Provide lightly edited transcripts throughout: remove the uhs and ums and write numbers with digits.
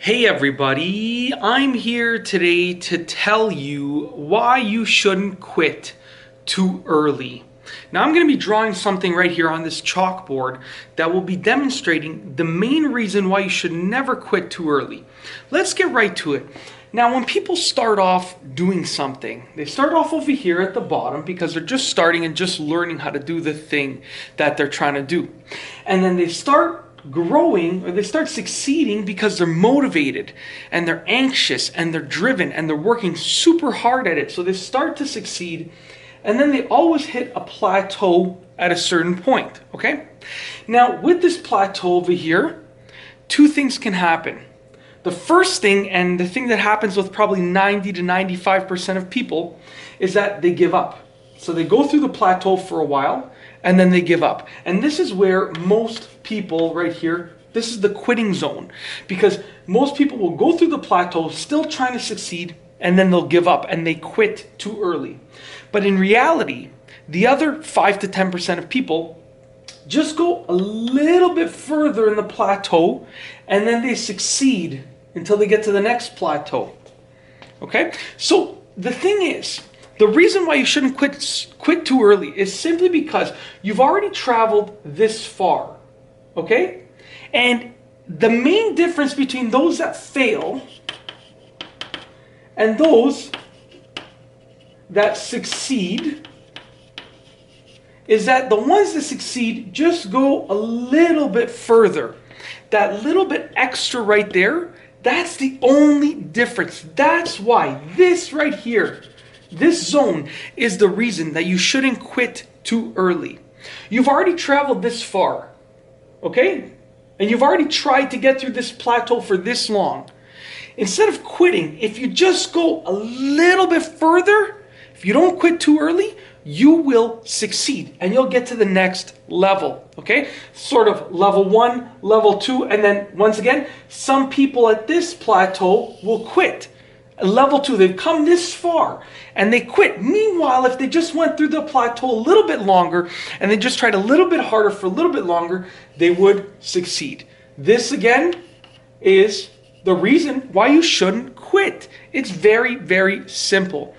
Hey everybody, I'm here today to tell you why you shouldn't quit too early. Now I'm going to be drawing something right here on this chalkboard that will be demonstrating the main reason why you should never quit too early. Let's get right to it. Now when people start off doing something, they start off over here at the bottom because they're just starting and just learning how to do the thing that they're trying to do. And then they start growing, or they start succeeding because they're motivated and they're anxious and they're driven and they're working super hard at it. So they start to succeed, and then they always hit a plateau at a certain point. Okay, now with this plateau over here, two things can happen. The first thing, and the thing that happens with probably 90 to 95% of people, is that they give up. So they go through the plateau for a while and then they give up. And this is where most people right here, this is the quitting zone, because most people will go through the plateau still trying to succeed, and then they'll give up and they quit too early. But in reality, the other 5 to 10% of people just go a little bit further in the plateau and then they succeed until they get to the next plateau. Okay? So the thing is, the reason why you shouldn't quit too early is simply because you've already traveled this far, okay? And the main difference between those that fail and those that succeed is that the ones that succeed just go a little bit further. That little bit extra right there, that's the only difference. That's why this right here, this zone, is the reason that you shouldn't quit too early. You've already traveled this far, okay? And you've already tried to get through this plateau for this long. Instead of quitting, if you just go a little bit further, if you don't quit too early, you will succeed and you'll get to the next level, okay? Sort of level 1, level 2, and then once again, some people at this plateau will quit. Level 2, they've come this far and they quit. Meanwhile, if they just went through the plateau a little bit longer and they just tried a little bit harder for a little bit longer, they would succeed. This again is the reason why you shouldn't quit. It's very, very simple.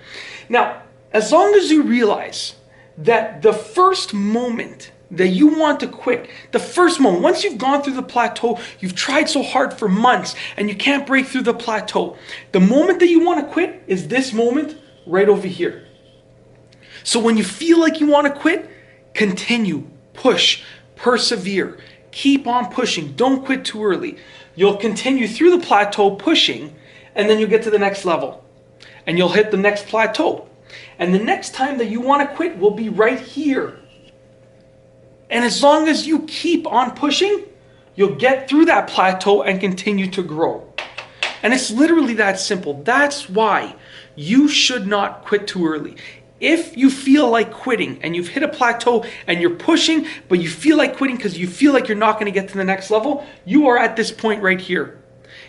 Now, as long as you realize that the first moment that you want to quit, the first moment, once you've gone through the plateau, you've tried so hard for months and you can't break through the plateau, the moment that you want to quit is this moment right over here. So when you feel like you want to quit, continue, push, persevere, keep on pushing, don't quit too early. You'll continue through the plateau pushing, and then you'll get to the next level and you'll hit the next plateau. And the next time that you want to quit will be right here. And as long as you keep on pushing, you'll get through that plateau and continue to grow. And it's literally that simple. That's why you should not quit too early. If you feel like quitting and you've hit a plateau and you're pushing, but you feel like quitting because you feel like you're not going to get to the next level, you are at this point right here.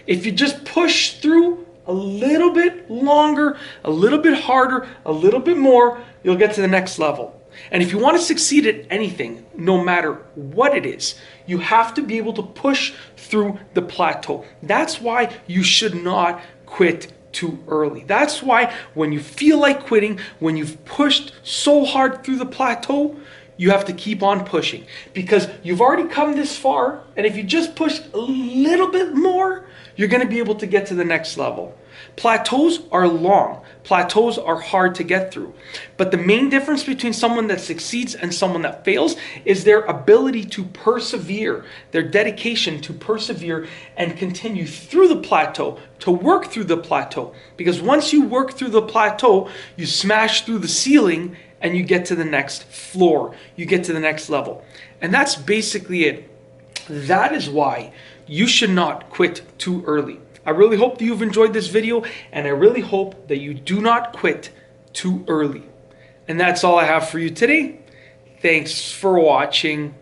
If you just push through a little bit longer, a little bit harder, a little bit more, you'll get to the next level. And if you want to succeed at anything, no matter what it is, you have to be able to push through the plateau. That's why you should not quit too early. That's why when you feel like quitting, when you've pushed so hard through the plateau, you have to keep on pushing, because you've already come this far, and if you just push a little bit more, you're going to be able to get to the next level. Plateaus are long. Plateaus are hard to get through. But the main difference between someone that succeeds and someone that fails is their ability to persevere, their dedication to persevere and continue through the plateau, to work through the plateau. Because once you work through the plateau, you smash through the ceiling and you get to the next floor. You get to the next level. And that's basically it. That is why you should not quit too early. I really hope that you've enjoyed this video, and I really hope that you do not quit too early. And that's all I have for you today. Thanks for watching.